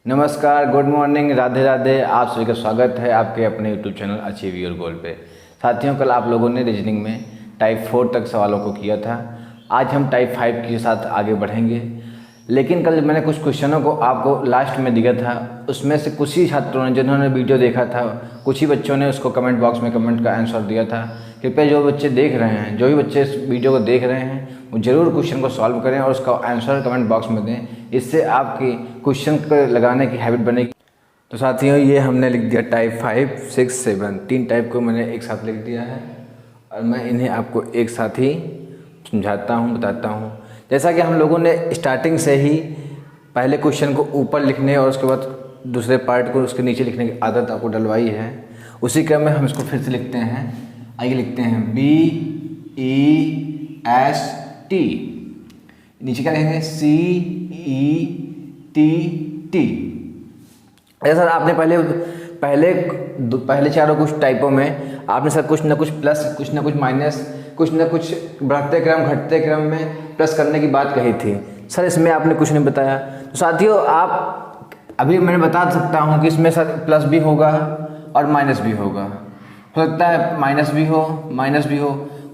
नमस्कार, good morning, Radhe Radhe. आप सभी का स्वागत है आपके अपने YouTube channel achieve your goal पे। साथियों, कल आप लोगों ने रीजनिंग में टाइप 4 तक सवालों को किया था। आज हम टाइप 5 के साथ आगे बढ़ेंगे। लेकिन कल मैंने कुछ क्वेश्चनों को आपको लास्ट में दिया था, उसमें से कुछ ही छात्रों ने जिन्होंने वीडियो देखा था, कुछ ही बच्चों ने उसको कमेंट बॉक्स में कमेंट का आंसर दिया था। कृपया जो बच्चे देख रहे हैं, जो भी बच्चे इस वीडियो को देख रहे हैं, वो ज़रूर क्वेश्चन को सॉल्व करें और उसका आंसर कमेंट बॉक्स में दें। इससे आपकी क्वेश्चन को लगाने की हैबिट बनेगी। तो साथियों, ये हमने लिख दिया टाइप 5, 6, 7 तीन टाइप को मैंने एक साथ लिख दिया है और मैं इन्हें आपको एक साथ ही समझाता हूँ, बताता हूँ। जैसा कि हम लोगों ने स्टार्टिंग से ही पहले क्वेश्चन को ऊपर लिखने और उसके बाद दूसरे पार्ट को उसके नीचे लिखने की आदत आपको डलवाई है, उसी क्रम में हम इसको फिर से लिखते हैं। आइए लिखते हैं BEST, नीचे क्या लिखेंगे CETT। ऐसा सर आपने पहले चारों कुछ टाइपों में आपने सर कुछ ना कुछ प्लस, कुछ ना कुछ माइनस, कुछ ना कुछ बढ़ते क्रम घटते क्रम में प्लस करने की बात कही थी। सर इसमें आपने कुछ नहीं बताया। तो साथियों, आप अभी मैंने बता सकता हूँ कि इसमें सर प्लस भी होगा और माइनस भी होगा। हो सकता है माइनस भी हो,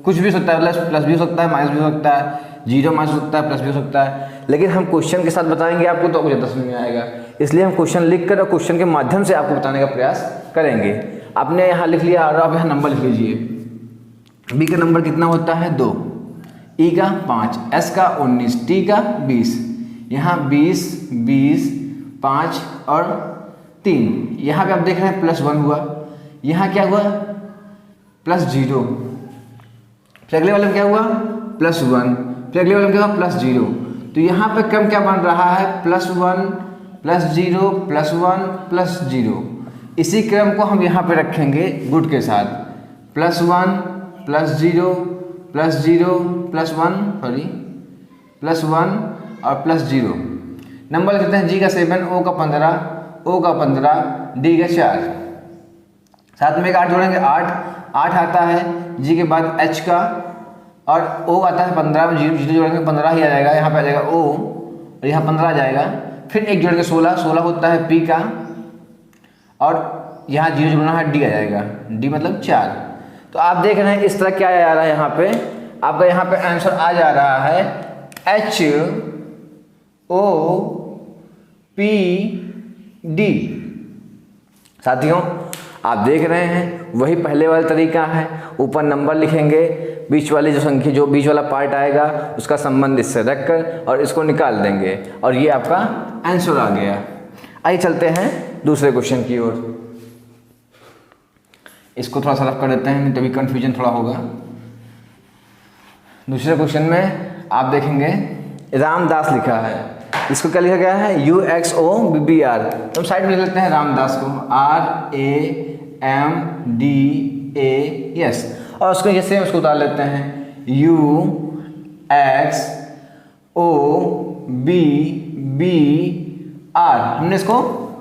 कुछ भी हो सकता है, प्लस भी हो सकता है, माइनस भी हो सकता है, जीरो माइनस हो सकता है, प्लस भी हो सकता है। लेकिन हम क्वेश्चन के साथ बताएंगे आपको तो ज़्यादा समझ में आएगा, इसलिए हम क्वेश्चन लिखकर और क्वेश्चन के माध्यम से आपको बताने का प्रयास करेंगे। आपने यहाँ लिख लिया और आप यहाँ नंबर लिख लीजिए। बी का नंबर कितना होता है 2, ई का 5, एस का 19, टी का 20। यहाँ 20, 20, 5 और 3। यहाँ पे आप देख रहे हैं +1 हुआ। यहाँ क्या हुआ +0। फिर अगले वाले में क्या हुआ +1। फिर अगले वाले में क्या हुआ +0। तो यहाँ पे क्रम क्या बन रहा है +1 +0 +1 +0। इसी क्रम को हम यहाँ पे रखेंगे गुड के साथ, +1 +0 +0 +1 और +0। नंबर लिखते हैं जी का 7, ओ का 15, ओ का 15, डी का 4। साथ में एक 8 जोड़ेंगे, 8 आता है जी के बाद एच का, और ओ आता है 15 में, जीरो जोड़ेंगे 15 ही आ जाएगा। यहाँ पे आ जाएगा ओ और यहाँ 15 आ जाएगा। फिर एक जोड़ेंगे 16 होता है पी का, और यहाँ जीरो जोड़ना है डी आ जाएगा, डी मतलब 4। तो आप देख रहे हैं इस तरह क्या आ रहा है, यहाँ पे आपका यहाँ पे आंसर आ जा रहा है HOPD। साथियों, आप देख रहे हैं वही पहले वाला तरीका है। ऊपर नंबर लिखेंगे, बीच वाली जो संख्या, जो बीच वाला पार्ट आएगा उसका संबंध इससे रखकर और इसको निकाल देंगे और ये आपका आंसर आ गया। आइए चलते हैं दूसरे क्वेश्चन की ओर। इसको थोड़ा सा रफ कर देते हैं, नहीं तभी कन्फ्यूजन थोड़ा होगा। दूसरे क्वेश्चन में आप देखेंगे रामदास लिखा है, इसको क्या लिखा गया है UXOBBR। तो हम साइड में लिख लेते हैं रामदास को RAMDAS, और उसको जैसे उसको उतार लेते हैं UXOBBR। हमने इसको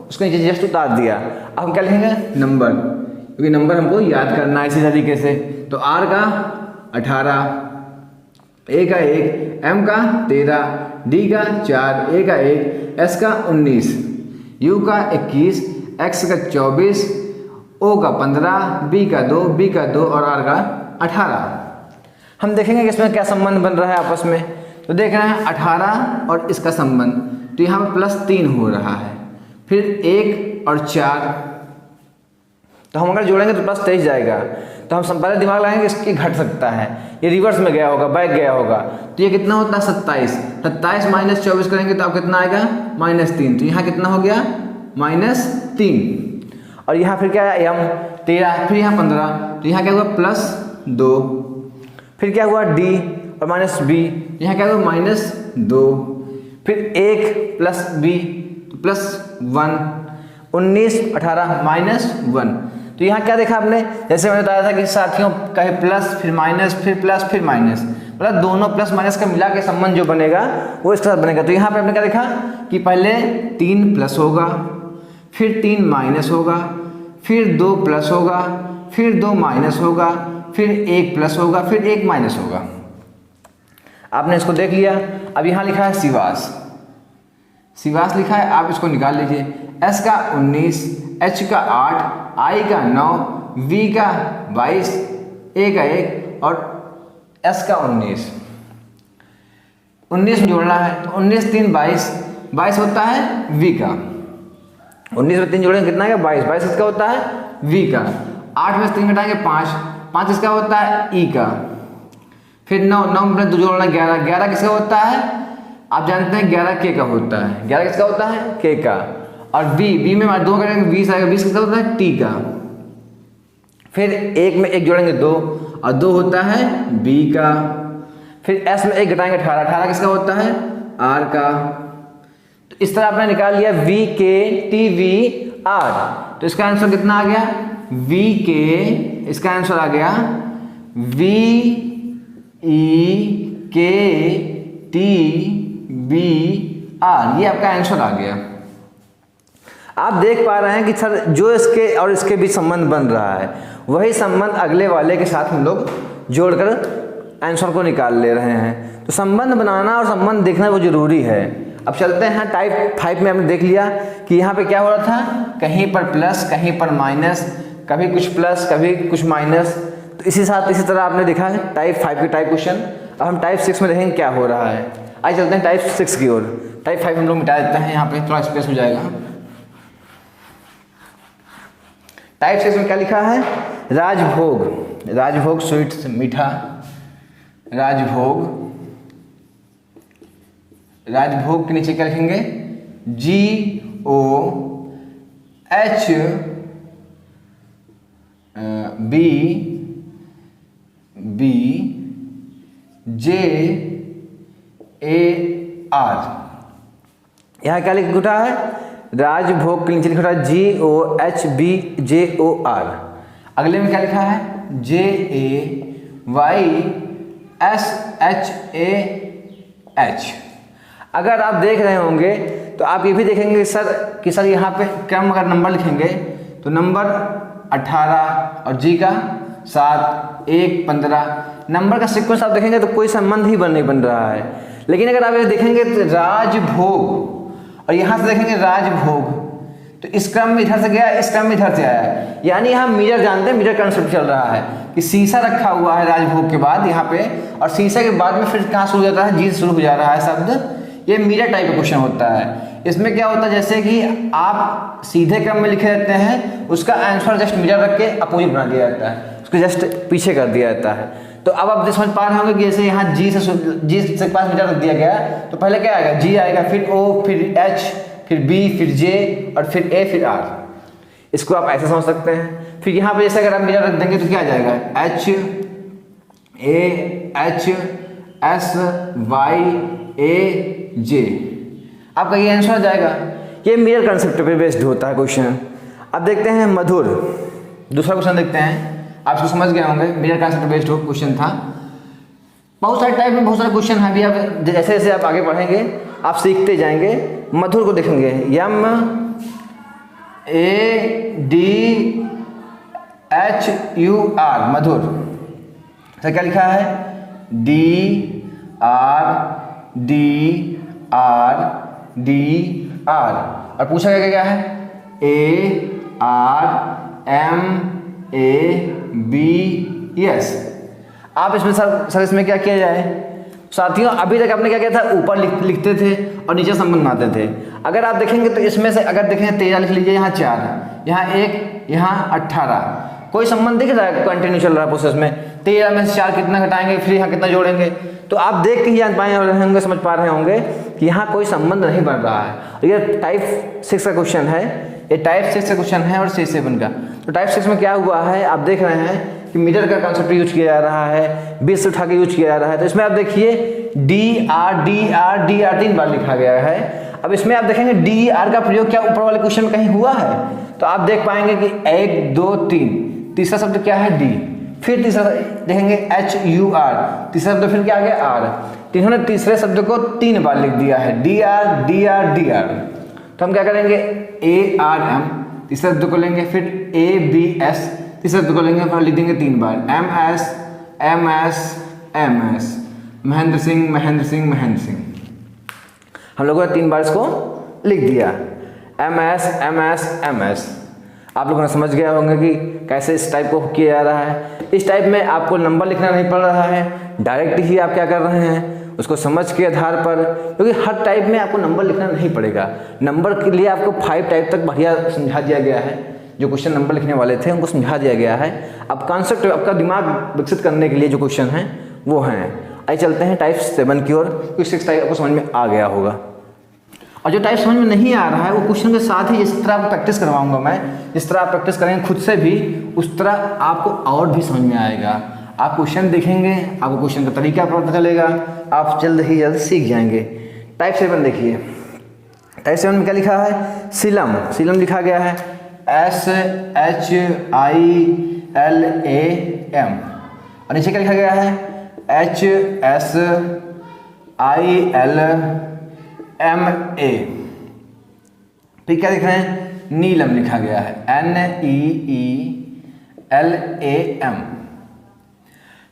उसको नीचे जस्ट उतार दिया। अब हम क्या लिखेंगे नंबर, क्योंकि नंबर हमको याद करना है इसी तरीके से। तो R का 18, A का 1, M का 13, D का 4, A का 1, S का 19, U का 21, X का 24, O का 15, B का 2, B का 2 और R का 18। हम देखेंगे कि इसमें क्या संबंध बन रहा है आपस में। तो देख रहे हैं 18 और इसका संबंध, तो यहाँ पर +3 हो रहा है। फिर 1 और 4, तो हम अगर जोड़ेंगे तो +23 जाएगा। तो हम पहले दिमाग लगाएंगे इसकी घट सकता है, ये रिवर्स में गया होगा, बैक गया होगा। तो ये कितना होता है 27 - 24 करेंगे तो आप कितना आएगा -3। तो यहाँ कितना हो गया -3। और यहाँ फिर क्या है M 13, फिर यहाँ 15, तो यहाँ क्या हुआ +2। फिर क्या हुआ D और -B, यहाँ क्या हुआ -2। फिर 1 + B +1, 19 18 -1। तो यहाँ क्या देखा आपने, जैसे मैंने बताया था कि साथियों कहे प्लस फिर माइनस फिर प्लस फिर माइनस, मतलब दोनों प्लस माइनस का मिला के संबंध जो बनेगा वो इसके साथ बनेगा। तो यहाँ पे आपने क्या देखा कि पहले 3 प्लस होगा, फिर 3 माइनस होगा, फिर 2 प्लस होगा, फिर 2 माइनस होगा, फिर 1 प्लस होगा, फिर 1 माइनस होगा। आपने इसको देख लिया। अब यहाँ लिखा है शिवास। शिवास लिखा है, आप इसको निकाल लीजिए। S का 19, H का 8, I का 9, V का 22, A का 1 और S का 19। 19 में जोड़ना है तो 19 3 22, 22 होता है V का। 19 में 3 जोड़ेंगे कितना है 22, 22 इसका होता है V का। 8 में से 3 घटाएंगे 5, 5 इसका होता है E का। फिर 9, 9 में 2 जोड़ना 11, 11 किसका होता है आप जानते हैं 11 K का होता है। 11 किसका होता है K का। और B में 2 करेंगे 20 आएगा, 20 किसका होता है T का। फिर 1 में 1 जोड़ेंगे 2 और 2 होता है B का। फिर S में 1 घटाएंगे 18, 18 किसका होता है R का। तो इस तरह आपने निकाल लिया V K T V R। तो इसका आंसर कितना आ गया V K, इसका आंसर आ गया V E K T V R। ये आपका आंसर आ गया। आप देख पा रहे हैं कि सर जो इसके और इसके बीच संबंध बन रहा है वही संबंध अगले वाले के साथ हम लोग जोड़कर आंसर को निकाल ले रहे हैं। तो संबंध बनाना और संबंध देखना वो जरूरी है। अब चलते हैं टाइप 5 में। हमने देख लिया कि यहाँ पे क्या हो रहा था, कहीं पर प्लस कहीं पर माइनस, कभी कुछ प्लस कभी कुछ माइनस। तो इसी तरह आपने देखा है टाइप 5 के टाइप क्वेश्चन। अब हम टाइप 6 में देखेंगे क्या हो रहा है। आइए चलते हैं टाइप 6 की ओर। टाइप 5 हम लोग मिटा देते हैं, यहाँ पे थोड़ा स्पेस हो जाएगा। टाइप 6 में क्या लिखा है, राजभोग। राजभोग स्वीट्स मीठा, राजभोग। राजभोग के नीचे क्या लिखेंगे GOHBBJAR। यहाँ क्या लिखा उठा है, राजभोग के नीचे लिखा है GOHBJOR। अगले में क्या लिखा है JAYSHAH। अगर आप देख रहे होंगे तो आप ये भी देखेंगे कि सर यहाँ पे क्रम अगर नंबर लिखेंगे तो नंबर 18 और जी का 7, 1, 15 नंबर का सीक्वेंस आप देखेंगे तो कोई संबंध ही नहीं बन रहा है। लेकिन अगर आप ये देखेंगे तो राजभोग और यहाँ से देखेंगे राजभोग, तो इस क्रम में इधर से गया, इस क्रम में इधर से आया। यानी यहाँ मिरर जानते हैं, मिरर कंसेप्ट चल रहा है कि शीशा रखा हुआ है राजभोग के बाद यहाँ पे, और शीशा के बाद में फिर कहाँ शुरू हो जाता है, जी शुरू हो जा रहा है शब्द। ये मिरर टाइप का क्वेश्चन होता है। इसमें क्या होता है, जैसे कि आप सीधे क्रम में लिखे रहते हैं, उसका आंसर जस्ट मिरर रख के अपोजिट बना दिया जाता है, उसको जस्ट पीछे कर दिया जाता है। तो अब आप समझ पा रहे होंगे कि जैसे यहाँ जी से 5 मीटर रख दिया गया, तो पहले क्या आएगा, जी आएगा, फिर ओ, फिर एच, फिर बी, फिर जे और फिर ए, फिर आर। इसको आप ऐसे समझ सकते हैं। फिर यहाँ पे जैसे अगर आप मिरर रख देंगे तो क्या आ जाएगा, H A H S Y A J, आपका ये आंसर आ जाएगा। ये मिरर कंसेप्ट पे बेस्ड होता है क्वेश्चन। अब देखते हैं मधुर, दूसरा क्वेश्चन देखते हैं। आप इसको समझ गए होंगे, मिरर कंसेप्ट बेस्ड क्वेश्चन था। बहुत सारे टाइप में बहुत सारे क्वेश्चन हैं। अभी आप जैसे जैसे आप आगे पढ़ेंगे आप सीखते जाएंगे। मधुर को देखेंगे, MADHUR, मधुर। तो क्या लिखा है, DRDR और पूछा गया क्या है, ARMABS। आप इसमें सर इसमें क्या किया जाए साथियों, अभी तक आपने क्या किया था, ऊपर लिखते थे और नीचे संबंध बनाते थे। अगर आप देखेंगे तो इसमें से अगर देखें 13 लिख लीजिए, यहाँ 4, यहाँ 1, यहाँ 18, कोई संबंध दिख रहा है, कंटिन्यू चल रहा है प्रोसेस में। 13 में से 4 कितना घटाएंगे, फिर यहाँ कितना जोड़ेंगे, तो आप देख के ही जान पाए होंगे, समझ पा रहे होंगे कि यहाँ कोई संबंध नहीं बन रहा है। और ये टाइप 6 का क्वेश्चन है, ये टाइप 6 का क्वेश्चन है और 7 का। तो टाइप 6 में क्या हुआ है, आप देख रहे हैं कि मीटर का कंसेप्ट यूज किया जा रहा है, 20 से उठा के यूज किया जा रहा है। तो इसमें आप देखिए DR 3 बार लिखा गया है। अब इसमें आप देखेंगे DR का प्रयोग क्या ऊपर वाले क्वेश्चन में कहीं हुआ है, तो आप देख पाएंगे कि 1 2 3, तीसरा शब्द क्या है D, फिर तीसरा देखेंगे HUR, तीसरा शब्द फिर क्या आ गया R। तीनों ने तीसरे शब्द को 3 बार लिख दिया है, DR। तो हम क्या करेंगे, ARM, तीसरे शब्द को लेंगे, फिर ABS, तीसरे शब्द को लेंगे, फिर लिख देंगे 3 बार, MS, महेंद्र सिंह। हम लोगों ने 3 बार इसको लिख दिया MS। आप लोगों ने समझ गया होंगे कि कैसे इस टाइप को किया जा रहा है। इस टाइप में आपको नंबर लिखना नहीं पड़ रहा है, डायरेक्ट ही आप क्या कर रहे हैं उसको समझ के आधार पर, क्योंकि हर टाइप में आपको नंबर लिखना नहीं पड़ेगा। नंबर के लिए आपको 5 टाइप तक बढ़िया समझा दिया गया है, जो क्वेश्चन नंबर लिखने वाले थे उनको समझा दिया गया है। अब कॉन्सेप्ट आपका दिमाग विकसित करने के लिए जो क्वेश्चन हैं वो हैं। आइए चलते हैं टाइप 7 की ओर, क्योंकि 6 टाइप आपको समझ में आ गया होगा। और जो टाइप समझ में नहीं आ रहा है वो क्वेश्चन के साथ ही जिस तरह आप प्रैक्टिस करवाऊंगा मैं, जिस तरह आप प्रैक्टिस करेंगे खुद से भी, उस तरह आपको और भी समझ में आएगा। आप क्वेश्चन देखेंगे, आपको क्वेश्चन का तरीका पता चलेगा, आप जल्द ही जल्द सीख जाएंगे। टाइप 7 देखिए, टाइप 7 में क्या लिखा है? सीलम। सीलम लिखा गया है SHILAM, और नीचे क्या लिखा गया है? HSILMA। फिर क्या लिख रहे हैं? नीलम लिखा गया है NEELAM।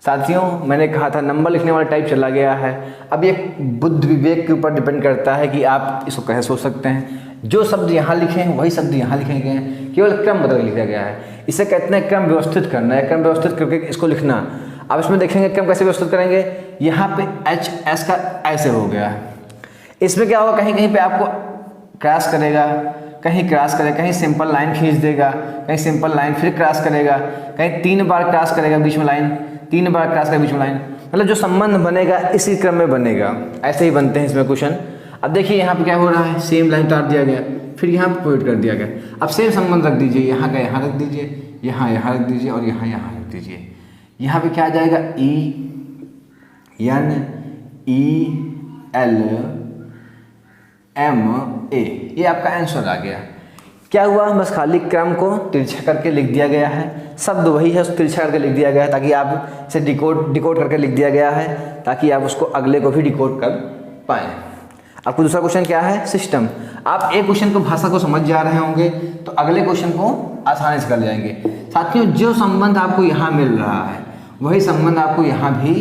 साथियों मैंने कहा था नंबर लिखने वाला टाइप चला गया है। अब ये बुद्ध विवेक के ऊपर डिपेंड करता है कि आप इसको कैसे सोच सकते हैं। जो शब्द यहाँ लिखे हैं वही शब्द यहाँ लिखे गए हैं, केवल क्रम बदल लिखा गया है। इसे कहते हैं क्रम व्यवस्थित करना है, क्रम व्यवस्थित करके इसको लिखना। अब इसमें देखेंगे क्रम कैसे व्यवस्थित करेंगे। यहाँ पे HS का ऐसे हो गया है, इसमें क्या होगा, कहीं कहीं पे आपको क्रॉस करेगा, कहीं क्रॉस करेगा, कहीं सिंपल लाइन खींच देगा, कहीं सिंपल लाइन फिर क्रॉस करेगा, कहीं 3 बार क्रॉस करेगा बीच में लाइन, 3 बार क्रॉस करेगा बीच में लाइन। मतलब जो संबंध बनेगा इसी क्रम में बनेगा। ऐसे ही बनते हैं इसमें क्वेश्चन। अब देखिए यहाँ पे क्या हो रहा है, सेम लाइन उतार दिया गया, फिर यहाँ पे पॉइंट कर दिया गया। अब सेम संबंध रख दीजिए, यहाँ का यहाँ रख दीजिए, यहाँ रख दीजिए और यहाँ रख दीजिए। यहाँ पे क्या आ जाएगा? ENELMA। ये आपका आंसर आ गया। क्या हुआ? बस खाली क्रम को तिरछा करके लिख दिया गया है, शब्द वही है, उस तिरछा करके लिख दिया गया है ताकि आप इसे डिकोड करके लिख दिया गया है, ताकि आप उसको अगले को भी डिकोड कर पाएँ। आपको दूसरा क्वेश्चन क्या है? सिस्टम। आप एक क्वेश्चन को भाषा को समझ जा रहे होंगे तो अगले क्वेश्चन को आसानी से कर जाएंगे। साथियों जो संबंध आपको यहाँ मिल रहा है वही संबंध आपको यहाँ भी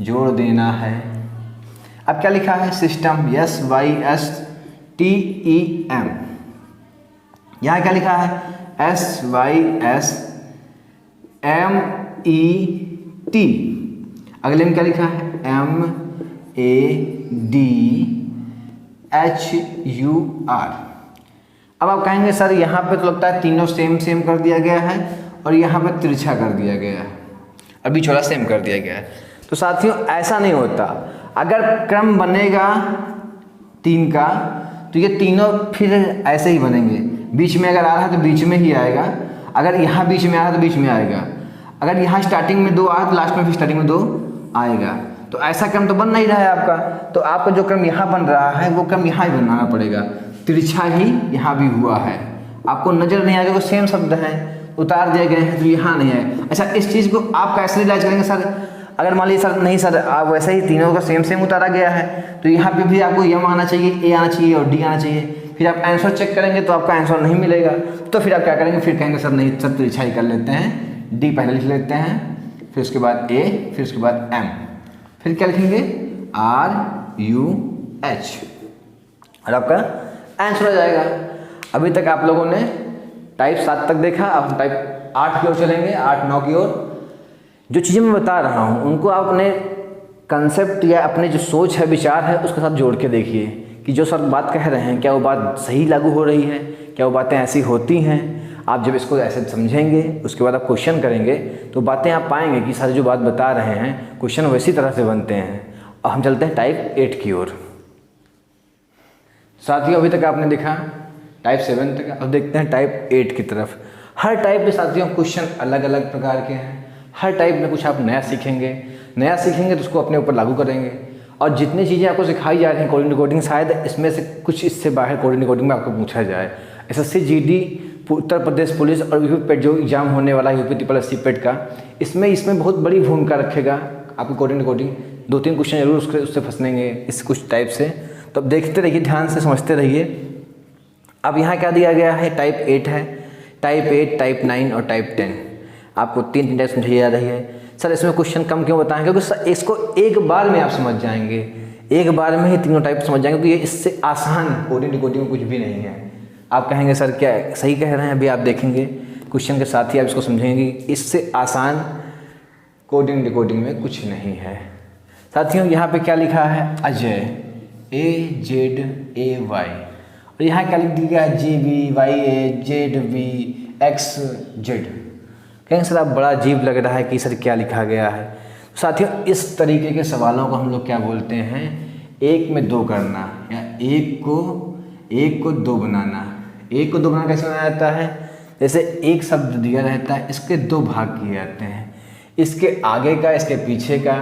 जोड़ देना है। अब क्या लिखा है? System, SYSTEM। यहाँ क्या लिखा है? SYSMET। अगले में क्या लिखा है? MADHUR। अब आप कहेंगे सर यहाँ पे तो लगता है तीनों सेम कर दिया गया है और यहाँ पे तिरछा कर दिया गया है, अभी छोड़ा सेम कर दिया गया है। तो साथियों ऐसा नहीं होता। अगर क्रम बनेगा 3 का तो ये तीनों फिर ऐसे ही बनेंगे। बीच में अगर आ रहा है तो बीच में ही आएगा, अगर यहाँ बीच में आ रहा है तो बीच में आएगा, अगर यहाँ स्टार्टिंग में 2 आ रहा है तो लास्ट में फिर स्टार्टिंग में 2 आएगा। तो ऐसा क्रम तो बन नहीं रहा है आपका। तो आपका जो क्रम यहाँ बन रहा है वो क्रम यहाँ ही बनाना पड़ेगा। तिरछा ही यहाँ भी हुआ है, आपको नजर नहीं आएगा, वो सेम शब्द हैं, उतार दिए गए हैं तो यहाँ नहीं है। अच्छा इस चीज़ को आप कैसे इलाज करेंगे सर? अगर मान लीजिए सर नहीं सर आप वैसे ही तीनों का सेम उतारा गया है तो यहाँ पे भी आपको M आना चाहिए, A आना चाहिए और D आना चाहिए। फिर आप आंसर चेक करेंगे तो आपका आंसर नहीं मिलेगा। तो फिर आप क्या करेंगे? फिर कहेंगे सर नहीं सर तिरछा ही कर लेते हैं, D पहले लिख लेते हैं, फिर उसके बाद A, फिर उसके बाद M, फिर क्या लिखेंगे? RUH और आपका आंसर हो जाएगा। अभी तक आप लोगों ने टाइप 7 तक देखा, अब हम टाइप 8 की ओर चलेंगे, 8, 9 की ओर। जो चीज़ें मैं बता रहा हूँ उनको आप अपने कंसेप्ट या अपने जो सोच है, विचार है, उसके साथ जोड़ के देखिए कि जो सर बात कह रहे हैं क्या वो बात सही लागू हो रही है, क्या वो बातें ऐसी होती हैं। आप जब इसको ऐसे समझेंगे उसके बाद आप क्वेश्चन करेंगे तो बातें आप पाएंगे कि सर जो बात बता रहे हैं क्वेश्चन वैसी तरह से बनते हैं। अब हम चलते हैं टाइप 8 की ओर। साथियों अभी तक आपने देखा टाइप 7 तक, अब देखते हैं टाइप 8 की तरफ। हर टाइप में साथियों क्वेश्चन अलग अलग प्रकार के हैं, हर टाइप में कुछ आप नया सीखेंगे तो उसको अपने ऊपर लागू करेंगे। और जितनी चीज़ें आपको सिखाई जा रही हैं कोडिंग डिकोडिंग, शायद इसमें से कुछ इससे बाहर कोडिंग डिकोडिंग में आपको पूछा जाए। SSC GD, Uttar Pradesh police और यूपी पेट जो एग्जाम होने वाला है UP SSC पेट का, इसमें बहुत बड़ी भूमिका रखेगा आपको कोडिंग डिकोडिंग। 2-3 क्वेश्चन जरूर उससे फंसेंगे इस कुछ टाइप से। तो अब देखते रहिए, ध्यान से समझते रहिए। अब यहाँ क्या दिया गया है? टाइप 8 है, टाइप 8, टाइप 9 और टाइप 10। आपको 3 टाइप समझाई जा रही है। सर इसमें क्वेश्चन कम क्यों बताएं? क्योंकि इसको एक बार में आप समझ जाएंगे, एक बार में ही तीनों टाइप समझ जाएंगे, क्योंकि ये इससे आसान कोडिंग डिकोडिंग में कुछ भी नहीं है। आप कहेंगे सर क्या सही कह रहे हैं, अभी आप देखेंगे क्वेश्चन के साथ ही आप इसको समझेंगे कि इससे आसान कोडिंग डिकोडिंग में कुछ नहीं है। साथियों यहाँ पे क्या लिखा है, अजय AZAY, और यहाँ क्या लिख दिया है, GBYAZVXZ। कहेंगे सर आप बड़ा अजीब लग रहा है कि सर क्या लिखा गया है। साथियों इस तरीके के सवालों को हम लोग क्या बोलते हैं, एक में दो करना, या एक को दो बनाना। एक को दो बनाना कैसे बनाया जाता है, जैसे एक शब्द दिया रहता है, इसके दो भाग किए जाते हैं, इसके आगे का, इसके पीछे का,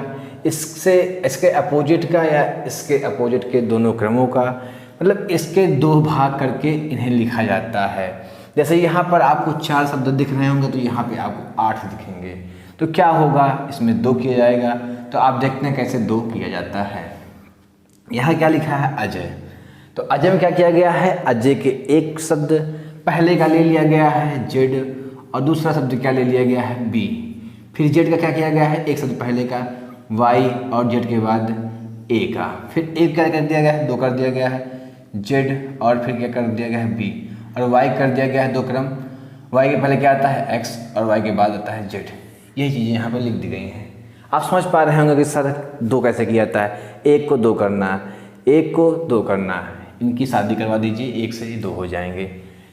इसके अपोजिट का, या इसके अपोजिट के दोनों क्रमों का, मतलब इसके दो भाग करके इन्हें लिखा जाता है। जैसे यहाँ पर आपको 4 शब्द दिख रहे होंगे तो यहाँ पे आपको 8 दिखेंगे, तो क्या होगा, इसमें 2 किया जाएगा। तो आप देखते हैं कैसे 2 किया जाता है। यहाँ क्या लिखा है, अजय, तो अजय में क्या किया गया है, अजय के एक शब्द पहले का ले लिया गया है Z, और दूसरा शब्द क्या ले लिया गया है, B। फिर Z का क्या किया गया है, एक शब्द पहले का Y, और Z के बाद A का, फिर एक क्या कर दिया गया है, 2 कर दिया गया है Z, और फिर क्या कर दिया गया है B, और Y कर दिया गया है 2 क्रम। Y के पहले क्या आता है X, और Y के बाद आता है Z। यही चीज़ें यहाँ पर लिख दी गई हैं। आप समझ पा रहे होंगे कि सर 2 कैसे किया जाता है, एक को 2 करना, एक को 2 करना, इनकी शादी करवा दीजिए, 1 से 2 हो जाएंगे।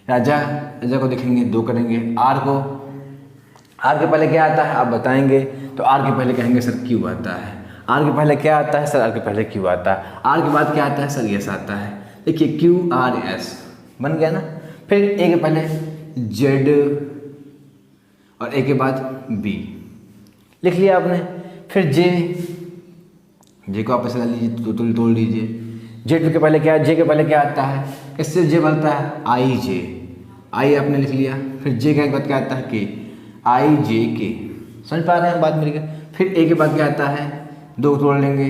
राजा को देखेंगे 2 करेंगे, आर के पहले क्या आता है आप बताएंगे, तो आर के पहले कहेंगे सर क्यू आता है। आर के पहले क्या आता है सर, आर के पहले क्यू आता है। आर के बाद क्या आता है सर, यस आता है। देखिए QRS बन गया ना। फिर ए के पहले Z, और ए के बाद B लिख लिया आपने। फिर J को आप ऐसे डाल लीजिए, तोड़ लीजिए। Z के पहले क्या है, J के पहले क्या आता है, इससे J बनता है IJ, I आपने लिख लिया। फिर J के बाद क्या आता है, K, IJK। समझ पा रहे हैं बात मेरी। फिर A के बाद क्या आता है, 2 तोड़ लेंगे,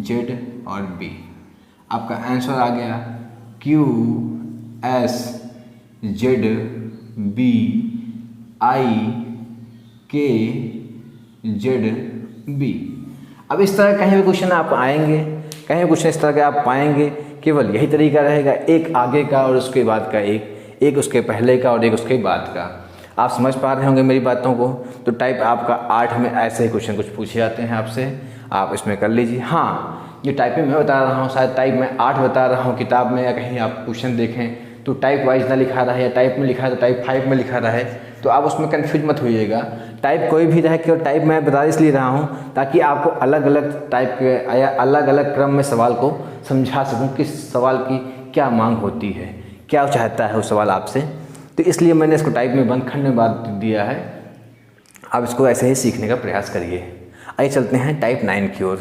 Z और B। आपका आंसर आ गया QSZBIKZB। अब इस तरह कहीं भी क्वेश्चन आप आएंगे, कहीं भी क्वेश्चन इस तरह के आप पाएंगे, केवल यही तरीका रहेगा, एक आगे का और उसके बाद का एक उसके पहले का और एक उसके बाद का। आप समझ पा रहे होंगे मेरी बातों को। तो टाइप आपका 8 में ऐसे ही क्वेश्चन कुछ पूछे जाते हैं आपसे, आप इसमें कर लीजिए। हाँ, ये टाइपिंग मैं बता रहा हूँ, शायद टाइप में 8 बता रहा हूँ किताब में, या कहीं आप क्वेश्चन देखें तो टाइप वाइज ना लिखा रहा है, या टाइप में लिखा है तो टाइप 5 में लिखा रहा है, तो आप उसमें कन्फ्यूज मत होइएगा। टाइप कोई भी रहे, केवल टाइप मैं बता इसलिए रहा हूँ ताकि आपको अलग अलग टाइप के या अलग अलग क्रम में सवाल को समझा सकूँ, किस सवाल की क्या मांग होती है, क्या चाहता है वो सवाल आपसे। तो इसलिए मैंने इसको टाइप में बंद खंड में बात दिया है। आप इसको ऐसे ही सीखने का प्रयास करिए। आइए चलते हैं टाइप 9 की ओर।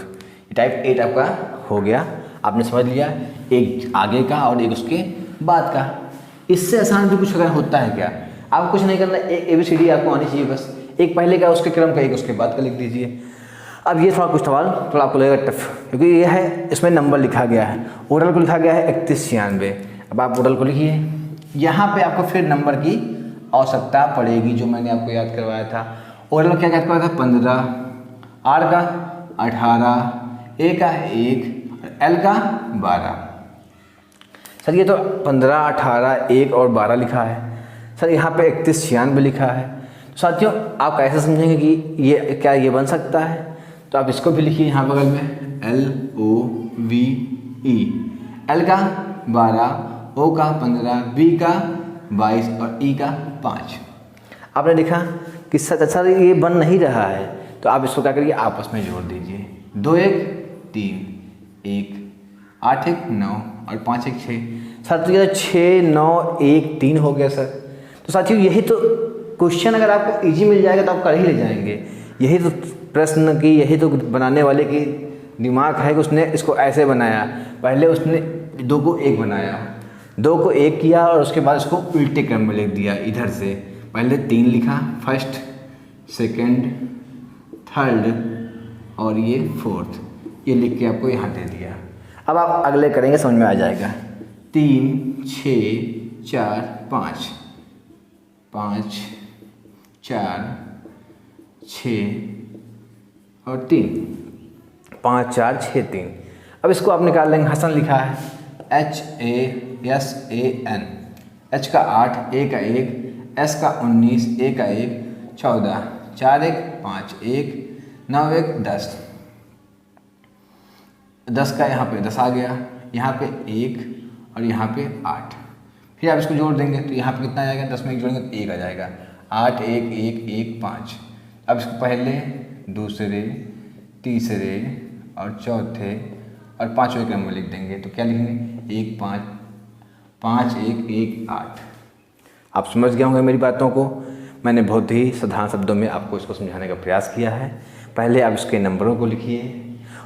टाइप 8 आपका हो गया, आपने समझ लिया, एक आगे का और एक उसके बाद का। इससे आसान भी कुछ अगर होता है क्या, आपको कुछ नहीं करना, एक ABCD आपको आनी चाहिए बस। एक पहले का उसके क्रम का, एक उसके बाद का लिख दीजिए। अब ये थोड़ा कुछ सवाल थोड़ा आपको लगेगा टफ, क्योंकि ये है, इसमें नंबर लिखा गया है, ओरल को लिखा गया है 3196। अब आप ओरल को लिखिए, यहाँ पे आपको फिर नंबर की आवश्यकता पड़ेगी, जो मैंने आपको याद करवाया था। ओरल क्या याद करवाया था, 15, R का 18, A का 1, और L का 12। सर ये तो 15, 18, 1 और 12 लिखा है सर, यहाँ पे 3196 लिखा है। तो साथियों आप कैसे समझेंगे कि ये क्या ये बन सकता है, तो आप इसको भी लिखिए यहाँ बगल में, LOVE, L का 12, O का 15, B का 22 और E का 5। आपने देखा कि सर ये बन नहीं रहा है, तो आप इसको क्या करिए, आपस में जोड़ दीजिए। 2 1 3, 1 8 1 9 और 5 1 6। सर तो ये 6 9 1 3 हो गया सर। तो साथियों यही तो क्वेश्चन अगर आपको इजी मिल जाएगा तो आप कर ही ले जाएंगे। यही तो प्रश्न की, यही तो बनाने वाले की दिमाग है कि उसने इसको ऐसे बनाया। पहले उसने 2 को 1 बनाया, 2 को 1 किया और उसके बाद इसको उल्टे क्रम में लिख दिया। इधर से पहले 3 लिखा, फर्स्ट, सेकंड, थर्ड और ये फोर्थ, ये लिख के आपको यहाँ दे दिया। अब आप अगले करेंगे, समझ में आ जाएगा। 3 6 4 5, 5 4 6 और 3, 5 4 6 3। अब इसको आप निकाल लेंगे, हसन लिखा है HASAN, H का 8, A का 1, S का 19, A का 1, 14, 4 1 5 1 9 1 10, 10 का यहाँ पे 10 आ गया, यहाँ पे 1 और यहाँ पे 8। फिर आप इसको जोड़ देंगे तो यहाँ पे कितना आ जाएगा, 10 में 1 जोड़ेंगे तो 1 आ जाएगा, 8 1 1 1 5। अब इसको पहले, दूसरे, तीसरे और चौथे और पाँचवें क्रम में लिख देंगे। तो क्या लिखेंगे, 1 5 5 1 1 8। आप समझ गए होंगे मेरी बातों को। मैंने बहुत ही साधारण शब्दों में आपको इसको समझाने का प्रयास किया है। पहले आप इसके नंबरों को लिखिए,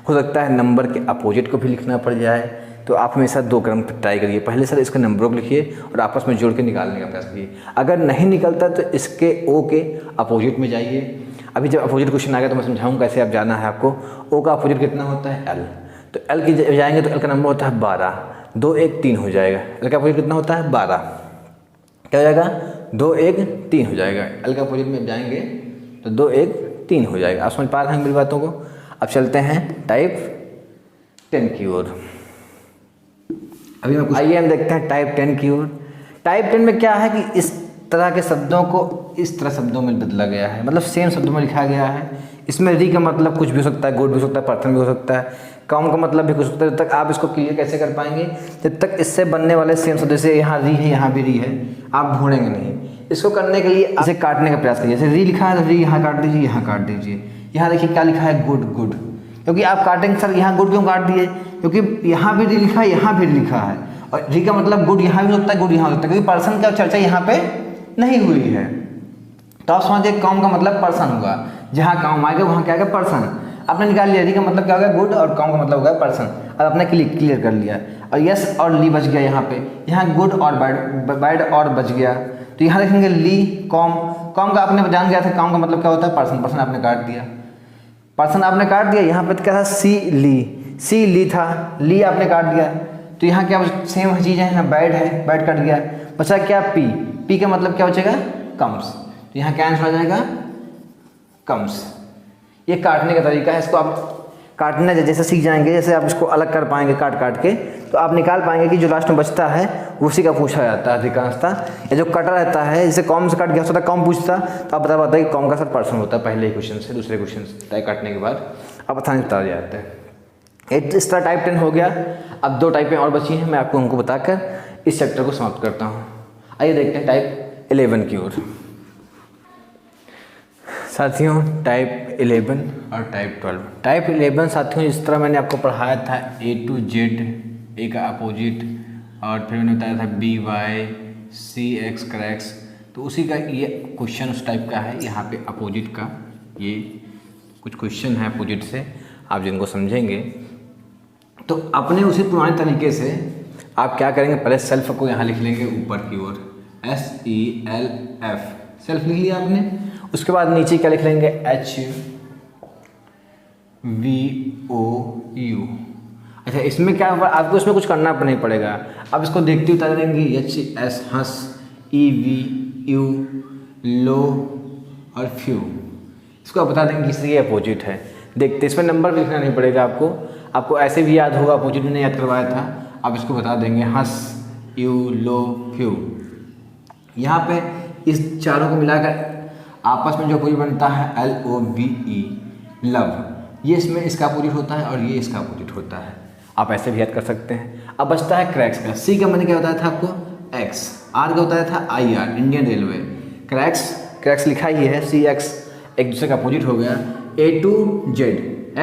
हो सकता है नंबर के अपोजिट को भी लिखना पड़ जाए, तो आप हमेशा 2 क्रम ट्राई करिए। पहले सर इसके नंबरों को लिखिए और आपस में जोड़ के निकालने का प्रयास करिए। अगर नहीं निकलता तो इसके ओ के अपोजिट में जाइए। अभी जब अपोजिट क्वेश्चन आ गया तो मैं समझाऊँ कैसे आप जाना है आपको। ओ का अपोजिट कितना होता है, एल, तो एल की जाएंगे तो एल का नंबर होता है 12, 2 1 3 हो जाएगा। एल का अपोजिट कितना होता है 12, क्या हो जाएगा 2 1 3 हो जाएगा। एल का अपोजिट में जाएंगे तो 2 1 3 हो जाएगा। आप समझ पा रहे हैं मेरी बातों को। अब चलते हैं टाइप 10 की ओर। अभी मैं आइए हम देखते हैं टाइप 10 की ओर। टाइप 10 में क्या है कि इस तरह के शब्दों को इस तरह शब्दों में बदला गया है, मतलब सेम शब्दों में लिखा गया है। इसमें री का मतलब कुछ भी हो सकता है, गुड भी हो सकता है, पर्सन भी हो सकता है, कम का मतलब भी कुछ हो सकता है। जब तक आप इसको क्लियर कैसे कर पाएंगे, जब तक इससे बनने वाले सेम शब्द, जैसे यहाँ री है यहाँ भी री है, आप ढूंढेंगे नहीं। इसको करने के लिए इसे काटने का प्रयास करिए। जैसे री लिखा है तो री यहाँ काट दीजिए, यहाँ काट दीजिए। यहाँ देखिए क्या लिखा है, गुड गुड, क्योंकि आप काटेंगे सर यहाँ गुड क्यों काट दिए, क्योंकि यहाँ भी री लिखा है यहाँ भी लिखा है, और री का मतलब गुड यहाँ भी होता है, गुड यहाँ होता है, क्योंकि पर्सन का चर्चा यहाँ पे नहीं हुई है। तो आप समझिए कॉम का मतलब पर्सन हुआ, जहाँ काम आएगा वहाँ क्या आएगा, पर्सन। आपने निकाल लिया, री का मतलब क्या होगा, गुड, और कॉम का मतलब होगा पर्सन। अब आपने क्लियर कर लिया, और यस और ली बच गया यहाँ पे। यहाँ गुड और बैड और बच गया, तो यहाँ देखेंगे ली कॉम। कॉम का आपने जान गया था, कॉम का मतलब क्या होता है, पर्सन। पर्सन आपने काट दिया, पर्सन आपने काट दिया। यहाँ पे क्या था, सी ली था, ली आपने काट दिया। तो यहाँ क्या सेम चीज़ है, यहाँ बैड है, बैड कट गया। बचा क्या, पी का मतलब क्या बचेगा, कम्स। तो यहाँ क्या आंसर आ जाएगा, कम्स। ये काटने का तरीका है। इसको आप काटने जैसे सीख जाएंगे, जैसे आप इसको अलग कर पाएंगे काट के, तो आप निकाल पाएंगे कि जो लास्ट में बचता है उसी का पूछा जाता है अधिकांशतः। ये जो कटा रहता है, जैसे कॉम से कट गया होता है, कॉम पूछता तो आप बता पाते हैं कि कॉम का सर पर्सन होता है पहले ही क्वेश्चन से। दूसरे क्वेश्चन से काटने के बाद आप आसानी से बता जाते हैं। इस तरह टाइप 10 हो गया। अब 2 टाइपें और बची हैं, मैं आपको उनको बताकर इस चैप्टर को समाप्त करता हूँ। आइए देखते हैं टाइप 11 की ओर। साथियों टाइप 11 और टाइप 12। टाइप 11 साथियों इस तरह मैंने आपको पढ़ाया था A to Z, ए का अपोजिट, और फिर मैंने बताया था BY CX क्रैक्स। तो उसी का ये क्वेश्चन उस टाइप का है। यहाँ पे अपोजिट का ये कुछ क्वेश्चन है अपोजिट से, आप जिनको समझेंगे तो अपने उसी पुराने तरीके से आप क्या करेंगे, पहले सेल्फ को यहाँ लिख लेंगे ऊपर की ओर, SELF, सेल्फ लिख लिया आपने। उसके बाद नीचे क्या लिख लेंगे, HVOU। अच्छा इसमें क्या आपको इसमें कुछ करना नहीं पड़ेगा, आप इसको देखते उतार देंगे, HS हंस, EVU लो और फ्यू। इसको आप बता देंगे किसकी अपोजिट है। देखते इसमें नंबर भी लिखना नहीं पड़ेगा आपको ऐसे भी याद होगा, अपोजिट में नहीं याद करवाया था। आप इसको बता देंगे हंस, यू, लो, फ्यू। यहाँ पे इस चारों को मिलाकर आपस में जो अपोजिट बनता है LOVE, लव, ये इसमें इसका अपोजिट होता है और ये इसका अपोजिट होता है। आप ऐसे भी याद कर सकते हैं। अब बचता है क्रैक्स का। C का मैंने क्या बताया था आपको, X, R का बताया था IR, इंडियन रेलवे। क्रैक्स लिखा ही है, CX एक दूसरे का अपोजिट हो गया। A to Z,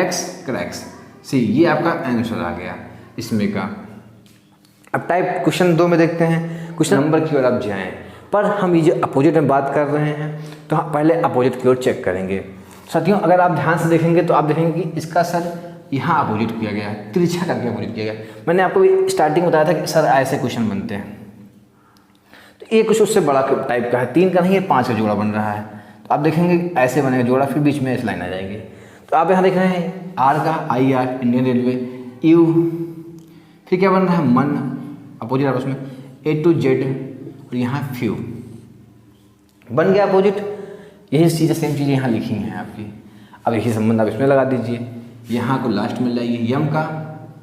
X cracks, C, ये आपका आंसर आ गया इसमें का। अब टाइप क्वेश्चन 2 में देखते हैं। क्वेश्चन नंबर की ओर आप जाएँ, पर हम ये जो अपोजिट में बात कर रहे हैं तो पहले अपोजिट की ओर चेक करेंगे। साथियों अगर आप ध्यान से देखेंगे तो आप देखेंगे कि इसका सर यहाँ अपोजिट किया गया है, तिरछा करके अपोजिट किया गया। मैंने आपको स्टार्टिंग बताया था कि सर ऐसे क्वेश्चन बनते हैं। तो ये कुछ उससे बड़ा टाइप का है, 3 का नहीं है, 5 का जोड़ा बन रहा है। तो आप देखेंगे ऐसे बनेगा जोड़ा, फिर बीच में ऐसे लाइन आ जाएगी। तो आप यहाँ देख रहे हैं R का IR, इंडियन रेलवे, U, फिर क्या बन रहा है, मन, अपोजिट आपस में A to Z, और यहाँ फ्यू बन गया अपोजिट। यही चीज़ें सेम चीज़ें यहाँ लिखी हैं आपकी। अब यही संबंध आप इसमें लगा दीजिए, यहाँ को लास्ट में लाइए, यम का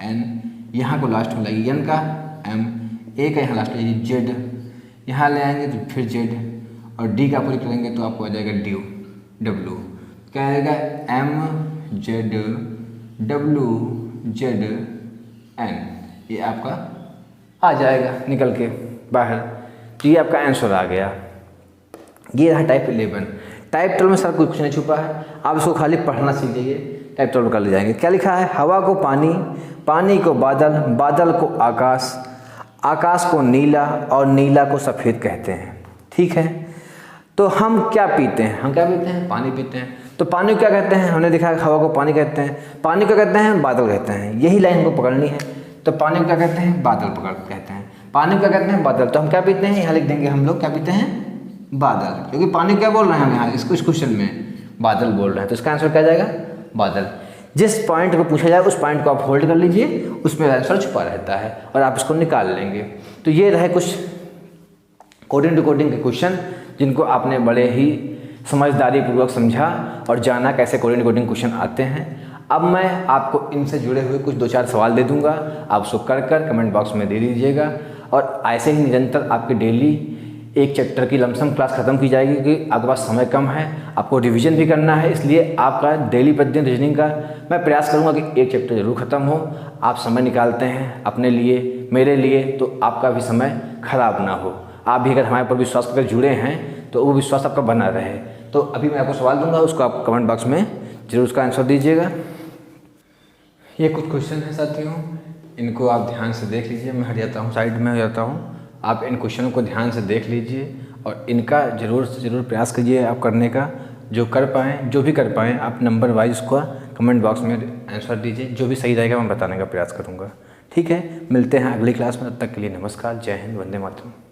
एन, यहाँ को लास्ट में लाइए एन का एम, ए का यहाँ लास्ट में जेड, यहाँ ले आएंगे तो फिर जेड, और डी का पूरी करेंगे तो आपको आ जाएगा ड्यू डब्लू, क्या आएगा M Z W Z N, ये आपका आ जाएगा निकल के बाहर। तो ये आपका आंसर आ गया। ये रहा टाइप 11। टाइप 12 में सर कुछ नहीं छुपा है, आप इसको खाली पढ़ना सीख जाइए, टाइप 12 कर ले जाएंगे। क्या लिखा है, हवा को पानी, पानी को बादल, बादल को आकाश, आकाश को नीला और नीला को सफ़ेद कहते हैं। ठीक है, तो हम क्या पीते हैं, हम क्या पीते हैं, पानी पीते हैं। तो पानी को क्या कहते हैं, हमने देखा है हवा को पानी कहते हैं, पानी को कहते हैं बादल कहते हैं, यही लाइन हमको पकड़नी है। तो पानी को क्या कहते हैं, बादल पकड़ कहते हैं, पानी को क्या कहते हैं, बादल। तो हम क्या पीते हैं, यहाँ लिख देंगे हम लोग क्या पीते हैं, बादल, क्योंकि पानी क्या बोल रहे हैं हम यहाँ इस क्वेश्चन में, बादल बोल रहे हैं। तो इसका आंसर क्या जाएगा, बादल। जिस पॉइंट को पूछा जाए उस पॉइंट को आप होल्ड कर लीजिए, उसमें आंसर छुपा रहता है और आप इसको निकाल लेंगे। तो ये रहे कुछ कोडिंग टू कोडिंग के क्वेश्चन जिनको आपने बड़े ही समझदारी पूर्वक समझा और जाना कैसे कोडिंग टू कोडिंग क्वेश्चन आते हैं। अब मैं आपको इनसे जुड़े हुए कुछ 2-4 सवाल दे दूंगा, आप उसको कर कमेंट बॉक्स में दे दीजिएगा। और ऐसे ही निरंतर आपके डेली एक चैप्टर की लमसम क्लास ख़त्म की जाएगी, क्योंकि आपके पास समय कम है, आपको रिवीजन भी करना है, इसलिए आपका डेली प्रतिदिन रीजनिंग का मैं प्रयास करूंगा कि एक चैप्टर जरूर ख़त्म हो। आप समय निकालते हैं अपने लिए, मेरे लिए, तो आपका भी समय खराब ना हो। आप भी अगर हमारे पर विश्वास करके जुड़े हैं तो वो विश्वास आपका बना रहे। तो अभी मैं आपको सवाल दूंगा, उसको आप कमेंट बॉक्स में जरूर उसका आंसर दीजिएगा। ये कुछ क्वेश्चन हैं साथियों, इनको आप ध्यान से देख लीजिए। मैं हट जाता हूँ, साइड में हो जाता हूँ, आप इन क्वेश्चनों को ध्यान से देख लीजिए और इनका ज़रूर से ज़रूर प्रयास कीजिए आप करने का। जो कर पाएँ, जो भी कर पाएँ, आप नंबर वाइज उसका कमेंट बॉक्स में आंसर दीजिए, जो भी सही रहेगा मैं बताने का प्रयास करूँगा। ठीक है, मिलते हैं अगली क्लास में, तब तक के लिए नमस्कार, जय हिंद, वंदे मातरम।